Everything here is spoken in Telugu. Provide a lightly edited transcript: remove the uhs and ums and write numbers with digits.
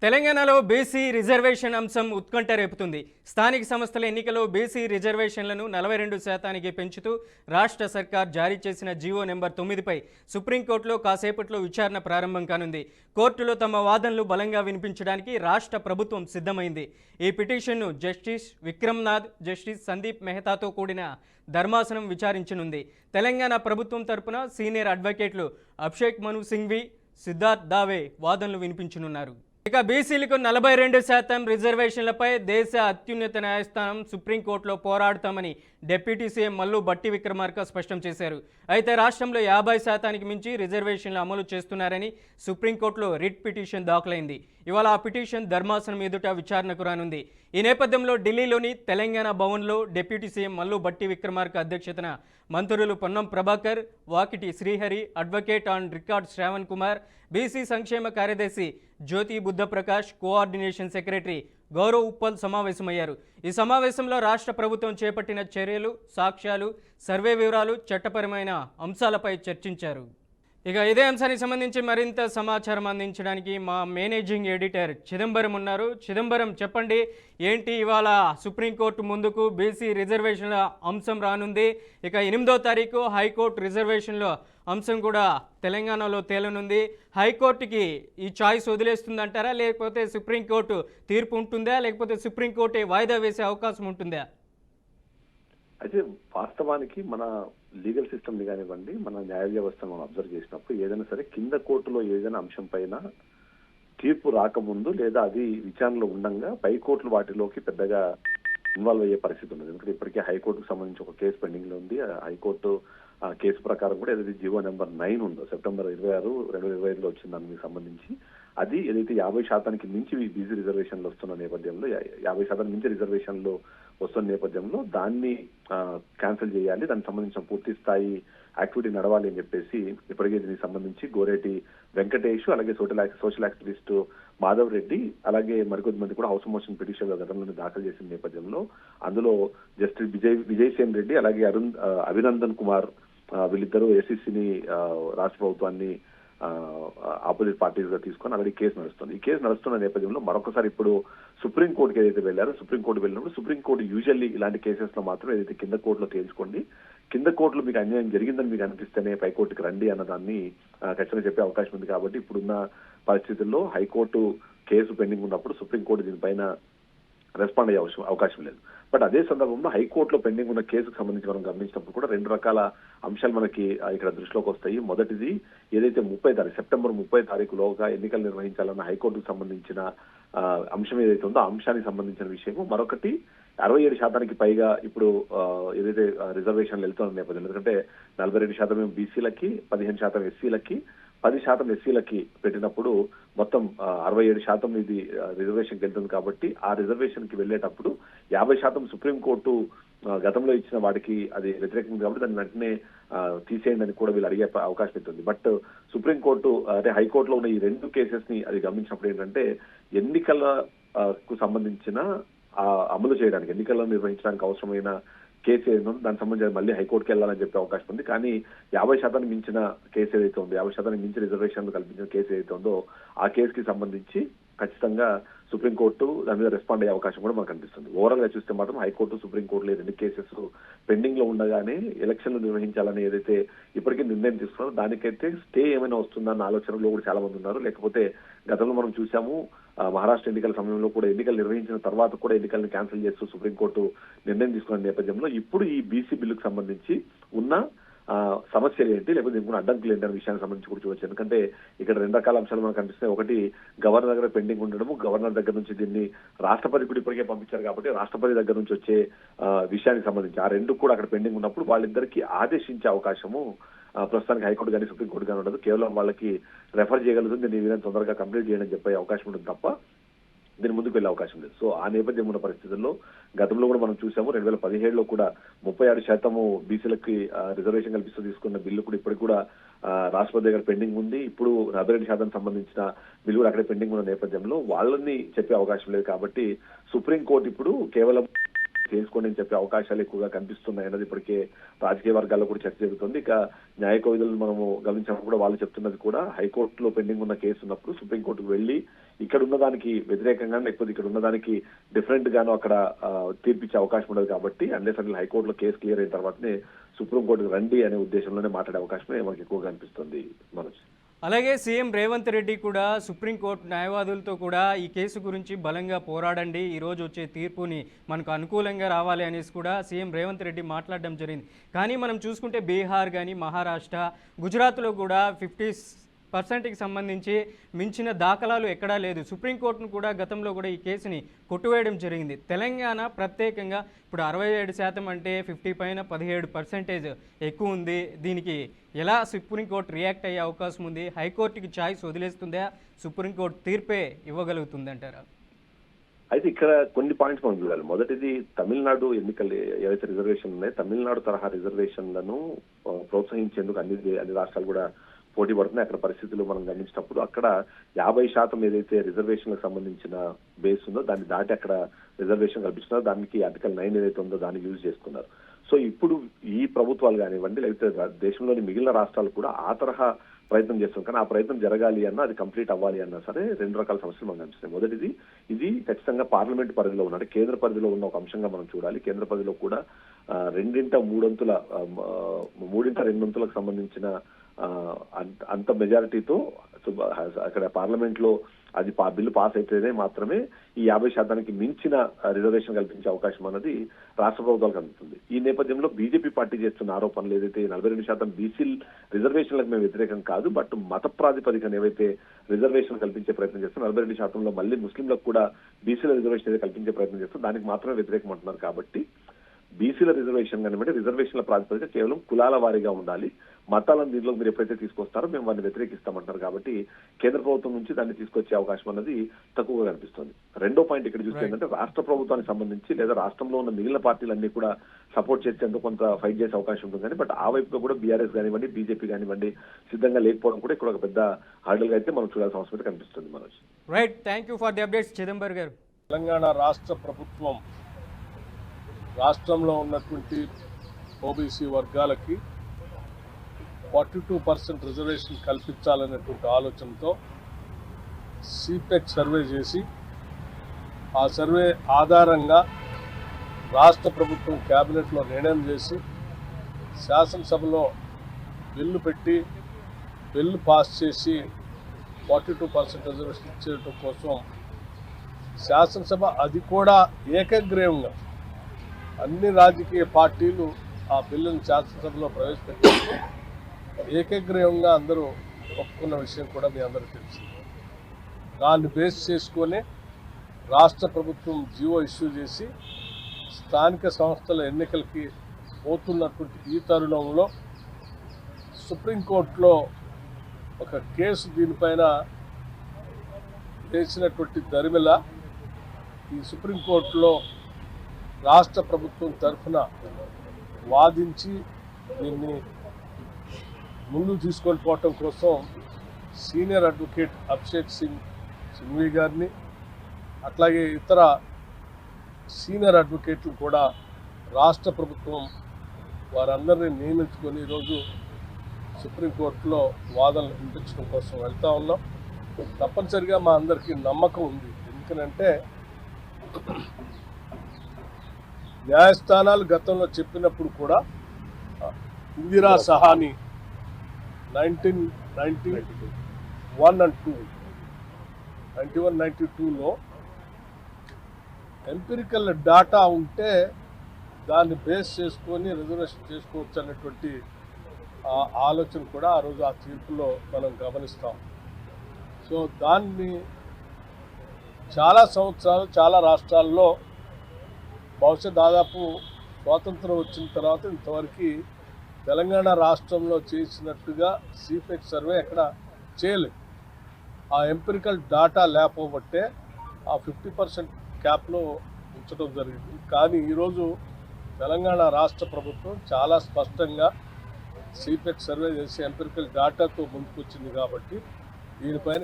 తెలంగాణలో బీసీ రిజర్వేషన్ అంశం ఉత్కంఠ రేపుతుంది. స్థానిక సంస్థల ఎన్నికల్లో బీసీ రిజర్వేషన్లను 42% పెంచుతూ రాష్ట్ర సర్కార్ జారీ చేసిన జీవో నెంబర్ 9పై సుప్రీంకోర్టులో కాసేపట్లో విచారణ ప్రారంభం కానుంది. కోర్టులో తమ వాదనలు బలంగా వినిపించడానికి రాష్ట్ర ప్రభుత్వం సిద్ధమైంది. ఈ పిటిషన్ను జస్టిస్ విక్రమ్నాథ్, జస్టిస్ సందీప్ మెహతాతో కూడిన ధర్మాసనం విచారించనుంది. తెలంగాణ ప్రభుత్వం తరపున సీనియర్ అడ్వకేట్లు అభిషేక్ మను సింఘ్వి, సిద్ధార్థ్ దావే వాదనలు వినిపించనున్నారు. ఇక బీసీలకు 42% రిజర్వేషన్లపై దేశ అత్యున్నత న్యాయస్థానం సుప్రీంకోర్టులో పోరాడతామని డిప్యూటీ సీఎం మల్లు భట్టి విక్రమార్క స్పష్టం చేశారు. అయితే రాష్ట్రంలో 50% మించి రిజర్వేషన్లు అమలు చేస్తున్నారని సుప్రీంకోర్టులో రిట్ పిటిషన్ దాఖలైంది. ఇవాళ ఆ పిటిషన్ ధర్మాసనం ఎదుట విచారణకు రానుంది. ఈ నేపథ్యంలో ఢిల్లీలోని తెలంగాణ భవన్లో డిప్యూటీ సీఎం మల్లు భట్టి విక్రమార్క అధ్యక్షతన మంత్రులు Ponnam Prabhakar, Vakiti Srihari, advocate on record Shravan Kumar, BC సంక్షేమ కార్యదర్శి జ్యోతి బుద్ధప్రకాష్, కోఆర్డినేషన్ సెక్రటరీ గౌరవ్ ఉప్పల్ సమావేశమయ్యారు. ఈ సమావేశంలో రాష్ట్ర ప్రభుత్వం చేపట్టిన చర్యలు, సాక్ష్యాలు, సర్వే వివరాలు, చట్టపరమైన అంశాలపై చర్చించారు. ఇక ఇదే అంశానికి సంబంధించి మరింత సమాచారం అందించడానికి మా మేనేజింగ్ ఎడిటర్ చిదంబరం ఉన్నారు. చిదంబరం, చెప్పండి, ఏంటి ఇవాళ సుప్రీంకోర్టు ముందుకు బీసీ రిజర్వేషన్ల అంశం రానుంది. ఇక 8వ తారీఖు హైకోర్టు రిజర్వేషన్ల అంశం కూడా తెలంగాణలో తేలనుంది. హైకోర్టుకి ఈ చాయిస్ వదిలేస్తుందంటారా, లేకపోతే సుప్రీంకోర్టు తీర్పు ఉంటుందా, లేకపోతే సుప్రీంకోర్టు వాయిదా వేసే అవకాశం ఉంటుందా? అయితే వాస్తవానికి మన లీగల్ సిస్టమ్ ని కానివ్వండి, మన న్యాయ వ్యవస్థను మనం అబ్జర్వ్ చేసినప్పుడు ఏదైనా సరే కింద కోర్టులో ఏదైనా అంశం పైన తీర్పు రాకముందు లేదా అది విచారణలో ఉండగా పై కోర్టులు వాటిలోకి పెద్దగా ఇన్వాల్వ్ అయ్యే పరిస్థితి ఉంది. ఎందుకంటే ఇప్పటికే హైకోర్టుకు సంబంధించి ఒక కేసు పెండింగ్ లో ఉంది. హైకోర్టు ఆ కేసు ప్రకారం కూడా ఏదైతే జీవో నెంబర్ 9 ఉందో సెప్టెంబర్ 26, 2025లో వచ్చిన దానికి సంబంధించి అది ఏదైతే 50% మించి బీసీ రిజర్వేషన్లు వస్తున్న నేపథ్యంలో 50% మించి రిజర్వేషన్లు వస్తున్న నేపథ్యంలో దాన్ని క్యాన్సిల్ చేయాలి, దానికి సంబంధించిన పూర్తి స్థాయి యాక్టివిటీ నడవాలి అని చెప్పేసి ఇప్పటికే దీనికి సంబంధించి గోరేటి వెంకటేష్, అలాగే సోషల్ యాక్టివిస్ట్ మాధవ్ రెడ్డి, అలాగే మరికొద్ది మంది కూడా హౌస్ మోషన్ పిటిషన్ గతంలో దాఖలు చేసిన నేపథ్యంలో అందులో జస్టిస్ విజయసేన్ రెడ్డి, అలాగే అభినందన్ కుమార్ వీళ్ళిద్దరూ ఏసీసీని రాష్ట్ర ప్రభుత్వాన్ని ఆపోజిట్ పార్టీస్ గా తీసుకొని ఆల్రెడీ కేసు నడుస్తుంది. ఈ కేసు నడుస్తున్న నేపథ్యంలో మరొకసారి ఇప్పుడు సుప్రీంకోర్టుకి ఏదైతే వెళ్ళారో సుప్రీంకోర్టు వెళ్ళినప్పుడు సుప్రీంకోర్టు యూజువల్లీ ఇలాంటి కేసెస్ లో మాత్రం ఏదైతే కింద కోర్టులో తేల్చుకోండి, కింద కోర్టులో మీకు అన్యాయం జరిగిందని మీకు అనిపిస్తేనే పైకోర్టుకి రండి అన్నదాన్ని ఖచ్చితంగా చెప్పే అవకాశం ఉంది. కాబట్టి ఇప్పుడున్న పరిస్థితుల్లో హైకోర్టు కేసు పెండింగ్ ఉన్నప్పుడు సుప్రీంకోర్టు దీనిపైన రెస్పాండ్ అయ్యే అవకాశం లేదు. బట్ అదే సందర్భంలో హైకోర్టులో పెండింగ్ ఉన్న కేసుకు సంబంధించి మనం గమనించినప్పుడు కూడా 2 రకాల అంశాలు మనకి ఇక్కడ దృష్టిలోకి వస్తాయి. మొదటిది ఏదైతే సెప్టెంబర్ 30 తారీఖులోగా ఎన్నికలు నిర్వహించాలన్న హైకోర్టుకు సంబంధించిన అంశం ఏదైతే ఉందో ఆ అంశానికి సంబంధించిన విషయము. మరొకటి 67% పైగా ఇప్పుడు ఏదైతే రిజర్వేషన్లు వెళ్తున్న నేపథ్యంలో, ఎందుకంటే 42% బీసీలకి, 15% ఎస్సీలకి, 10% ఎస్సీలకి పెట్టినప్పుడు మొత్తం 67% ఇది రిజర్వేషన్కి వెళ్తుంది. కాబట్టి ఆ రిజర్వేషన్ కి వెళ్ళేటప్పుడు 50% సుప్రీంకోర్టు గతంలో ఇచ్చిన వాటికి అది వ్యతిరేకం కాబట్టి దాన్ని వెంటనే తీసేయండి అని కూడా వీళ్ళు అడిగే అవకాశం ఉంటుంది. బట్ సుప్రీంకోర్టు అంటే హైకోర్టులో ఉన్న ఈ 2 కేసెస్ ని అది గమనించినప్పుడు ఏంటంటే ఎన్నికలకు సంబంధించిన అమలు చేయడానికి, ఎన్నికలను నిర్వహించడానికి అవసరమైన కేసు ఏదో దానికి సంబంధించి మళ్ళీ హైకోర్టుకి వెళ్ళాలని చెప్పే అవకాశం ఉంది. కానీ 50% మించిన కేసు ఏదైతే ఉందో, 50% మించి రిజర్వేషన్లు కల్పించిన కేసు ఏదైతే ఉందో ఆ కేసుకి సంబంధించి ఖచ్చితంగా సుప్రీంకోర్టు దాని మీద రెస్పాండ్ అయ్యే అవకాశం కూడా మనకు కనిపిస్తుంది. ఓవరాల్ గా చూస్తే మాత్రం హైకోర్టు, సుప్రీంకోర్టులో 2 కేసెస్ పెండింగ్ లో ఉండగానే ఎలక్షన్లు నిర్వహించాలని ఏదైతే ఇప్పటికీ నిర్ణయం తీసుకున్నారో దానికైతే స్టే ఏమైనా వస్తుందన్న ఆలోచనలో కూడా చాలా మంది ఉన్నారు. లేకపోతే గతంలో మనం చూసాము మహారాష్ట్ర ఎన్నికల సమయంలో కూడా ఎన్నికలు నిర్వహించిన తర్వాత కూడా ఎన్నికలను క్యాన్సిల్ చేస్తూ సుప్రీంకోర్టు నిర్ణయం తీసుకున్న నేపథ్యంలో ఇప్పుడు ఈ బీసీ బిల్లుకు సంబంధించి ఉన్న సమస్యలు ఏంటి, లేకపోతే ఇంకొక అడ్డంకులు ఏంటి అనే విషయానికి సంబంధించి కూడా చూడవచ్చు. ఎందుకంటే ఇక్కడ 2 రకాల అంశాలు మనకు కనిపిస్తాయి. ఒకటి గవర్నర్ దగ్గర పెండింగ్ ఉండడము, గవర్నర్ దగ్గర నుంచి దీన్ని రాష్ట్రపతి కూడా ఇప్పటికే పంపించారు కాబట్టి రాష్ట్రపతి దగ్గర నుంచి వచ్చే విషయానికి సంబంధించి ఆ 2 కూడా అక్కడ పెండింగ్ ఉన్నప్పుడు వాళ్ళిద్దరికీ ఆదేశించే అవకాశము ప్రస్తుతానికి హైకోర్టు కానీ సుప్రీంకోర్టు కానీ ఉండదు. కేవలం వాళ్ళకి రెఫర్ చేయగలుగుతుంది, దీన్ని వీళ్ళని తొందరగా కంప్లీట్ చేయడం చెప్పే అవకాశం ఉంటుంది తప్ప దీని ముందుకు వెళ్లే అవకాశం లేదు. సో ఆ నేపథ్యం ఉన్న పరిస్థితుల్లో గతంలో కూడా మనం చూసాము 2017లో కూడా 36% బీసీలకి రిజర్వేషన్ కల్పిస్తూ తీసుకున్న బిల్లు కూడా ఇప్పటికి కూడా రాష్ట్రపతి దగ్గర పెండింగ్ ఉంది. ఇప్పుడు 42% సంబంధించిన బిల్లు కూడా అక్కడే పెండింగ్ ఉన్న నేపథ్యంలో వాళ్ళని చెప్పే అవకాశం లేదు. కాబట్టి సుప్రీంకోర్టు ఇప్పుడు కేవలం చేసుకోండి అని చెప్పే అవకాశాలు ఎక్కువగా కనిపిస్తున్నాయి అన్నది ఇప్పటికే రాజకీయ వర్గాల్లో కూడా చర్చ జరుగుతుంది. ఇక న్యాయ కోవిధులు మనము గమనించినప్పుడు కూడా వాళ్ళు చెప్తున్నది కూడా హైకోర్టులో పెండింగ్ ఉన్న కేసు ఉన్నప్పుడు సుప్రీంకోర్టుకు వెళ్లి ఇక్కడ ఉన్నదానికి వ్యతిరేకంగా లేకపోతే ఇక్కడ ఉన్నదానికి డిఫరెంట్ గాను అక్కడ తీర్పిచ్చే అవకాశం ఉండదు కాబట్టి అన్లెస్ అసలు హైకోర్టులో కేసు క్లియర్ అయిన తర్వాతనే సుప్రీంకోర్టుకు రండి అనే ఉద్దేశంలోనే మాట్లాడే అవకాశమే మనకి ఎక్కువగా అనిపిస్తుంది మనోజ్. అలాగే సీఎం రేవంత్ రెడ్డి కూడా సుప్రీంకోర్టు న్యాయవాదులతో కూడా ఈ కేసు గురించి బలంగా పోరాడండి, ఈరోజు వచ్చే తీర్పుని మనకు అనుకూలంగా రావాలి అనేసి కూడా సీఎం రేవంత్ రెడ్డి మాట్లాడడం జరిగింది. కానీ మనం చూసుకుంటే బీహార్ కానీ మహారాష్ట్ర, గుజరాత్లో కూడా 50% సంబంధించి మించిన దాఖలాలు ఎక్కడా లేదు. సుప్రీంకోర్టును కూడా గతంలో కూడా ఈ కేసుని కొట్టువేయడం జరిగింది. తెలంగాణ ప్రత్యేకంగా ఇప్పుడు 67% అంటే 50 పైన 17% ఎక్కువ ఉంది. దీనికి ఎలా సుప్రీంకోర్టు రియాక్ట్ అయ్యే అవకాశం ఉంది? హైకోర్టుకి ఛాయిస్ వదిలేస్తుందా? సుప్రీంకోర్టు తీర్పే ఇవ్వగలుగుతుంది అంటారా? అయితే ఇక్కడ కొన్ని పాయింట్స్ మనం చూడాలి. మొదటిది తమిళనాడు ఎన్నికలు ఏవైతే రిజర్వేషన్లు ఉన్నాయో తమిళనాడు తరహా రిజర్వేషన్లను ప్రోత్సహించేందుకు అన్ని రాష్ట్రాలు కూడా పోటీ పడుతున్నాయి. అక్కడ పరిస్థితులు మనం గమనించినప్పుడు అక్కడ 50% ఏదైతే రిజర్వేషన్లకు సంబంధించిన బేస్ ఉందో దాన్ని దాటి అక్కడ రిజర్వేషన్ కల్పిస్తున్నారు. దానికి ఆర్టికల్ 9 ఏదైతే ఉందో దాన్ని యూజ్ చేసుకున్నారు. సో ఇప్పుడు ఈ ప్రభుత్వాలు కానివ్వండి లేకపోతే దేశంలోని మిగిలిన రాష్ట్రాలు కూడా ఆ తరహా ప్రయత్నం చేస్తుంది. కానీ ఆ ప్రయత్నం జరగాలి అన్నా అది కంప్లీట్ అవ్వాలి అన్నా సరే 2 రకాల సమస్యలు మనకు కనిపిస్తాయి. మొదటిది ఇది ఖచ్చితంగా పార్లమెంట్ పరిధిలో ఉన్న అంటే కేంద్ర పరిధిలో ఉన్న ఒక అంశంగా మనం చూడాలి. కేంద్ర పరిధిలో కూడా 2/3 సంబంధించిన అంత మెజారిటీతో అక్కడ పార్లమెంట్ లో అది బిల్లు పాస్ అయితేనే మాత్రమే ఈ 50% మించిన రిజర్వేషన్ కల్పించే అవకాశం అన్నది రాష్ట్ర ప్రభుత్వాలకు అందుతుంది. ఈ నేపథ్యంలో బీజేపీ పార్టీ చేస్తున్న ఆరోపణలు ఏదైతే 42% బీసీ రిజర్వేషన్లకు మేము వ్యతిరేకం కాదు, బట్ మత ప్రాతిపదికన ఏవైతే రిజర్వేషన్ కల్పించే ప్రయత్నం చేస్తున్నారు 42%లో మళ్ళీ ముస్లింలకు కూడా బీసీల రిజర్వేషన్ ఏదైతే కల్పించే ప్రయత్నం చేస్తున్నారు దానికి మాత్రమే వ్యతిరేకం అంటున్నారు. కాబట్టి బీసీల రిజర్వేషన్ కానివ్వండి రిజర్వేషన్ల ప్రాతిపదిక కేవలం కులాల వారీగా ఉండాలి, మతాలను దీనిలో మీరు ఎప్పుడైతే తీసుకొస్తారో మేము వారిని వ్యతిరేకిస్తామంటారు. కాబట్టి కేంద్ర ప్రభుత్వం నుంచి దాన్ని తీసుకొచ్చే అవకాశం అన్నది తక్కువగా కనిపిస్తుంది. రెండో పాయింట్ ఇక్కడ చూస్తే ఏంటంటే రాష్ట్ర ప్రభుత్వానికి సంబంధించి లేదా రాష్ట్రంలో ఉన్న మిగిలిన పార్టీలన్నీ కూడా సపోర్ట్ చేసేందుకు కొంత ఫైట్ చేసే అవకాశం ఉంటుంది. కానీ బట్ ఆ వైపుగా కూడా బీఆర్ఎస్ కానివ్వండి బీజేపీ కానివ్వండి సిద్ధంగా లేకపోవడం కూడా ఇక్కడ ఒక పెద్ద హర్డల్గా అయితే మనం చూడాల్సిన అవసరం అయితే కనిపిస్తుంది Manoj. Right, thank you for the updates Chidambar గారు. తెలంగాణ రాష్ట్ర ప్రభుత్వం రాష్ట్రంలో ఉన్నటువంటి ఓబీసీ వర్గాలకి 42% రిజర్వేషన్ కల్పించాలనేటువంటి ఆలోచనతో సిపెక్ సర్వే చేసి ఆ సర్వే ఆధారంగా రాష్ట్ర ప్రభుత్వం క్యాబినెట్లో నిర్ణయం చేసి శాసనసభలో బిల్లు పెట్టి బిల్లు పాస్ చేసి 42% రిజర్వేషన్ ఇచ్చేయడం కోసం శాసనసభ అది కూడా ఏకగ్రీవంగా అన్ని రాజకీయ పార్టీలు ఆ బిల్లును శాసనసభలో ప్రవేశపెట్టారు. ఏకగ్రీవంగా అందరూ ఒప్పుకున్న విషయం కూడా మీ అందరికీ తెలిసింది. దాన్ని బేస్ చేసుకొని రాష్ట్ర ప్రభుత్వం జీవో ఇష్యూ చేసి స్థానిక సంస్థల ఎన్నికలకి పోతున్నటువంటి ఈ తరుణంలో సుప్రీంకోర్టులో ఒక కేసు దీనిపైన వేసినటువంటి దరిమిల ఈ సుప్రీంకోర్టులో రాష్ట్ర ప్రభుత్వం తరఫున వాదించి దీన్ని ముందుకు తీసుకొని పోవటం కోసం సీనియర్ అడ్వకేట్ అభిషేక్ సింఘ్వి గారిని అట్లాగే ఇతర సీనియర్ అడ్వకేట్లు కూడా రాష్ట్ర ప్రభుత్వం వారందరినీ నియమించుకొని ఈరోజు సుప్రీంకోర్టులో వాదనలు వినిపించడం కోసం వెళ్తూ ఉన్నాం. తప్పనిసరిగా మా అందరికీ నమ్మకం ఉంది. ఎందుకంటే న్యాయస్థానాలు గతంలో చెప్పినప్పుడు కూడా ఇందిరా సహాని 1991 and 92లో ఎంపిరికల్ డాటా ఉంటే దాన్ని బేస్ చేసుకొని రిజర్వేషన్ చేసుకోవచ్చు అనేటువంటి ఆలోచన కూడా ఆ రోజు ఆ తీర్పులో మనం గమనిస్తాం. సో దాన్ని చాలా సంవత్సరాలు చాలా రాష్ట్రాల్లో బహుశా దాదాపు స్వాతంత్రం వచ్చిన తర్వాత ఇంతవరకు తెలంగాణ రాష్ట్రంలో చేసినట్టుగా సిపెక్ సర్వే ఎక్కడ చేయలేదు. ఆ ఎంపిరికల్ డాటా లేకపోబట్టే ఆ 50% క్యాప్లో ఉంచడం జరిగింది. కానీ ఈరోజు తెలంగాణ రాష్ట్ర ప్రభుత్వం చాలా స్పష్టంగా సిపెక్ సర్వే చేసి ఎంపిరికల్ డాటాతో ముందుకు వచ్చింది కాబట్టి దీనిపైన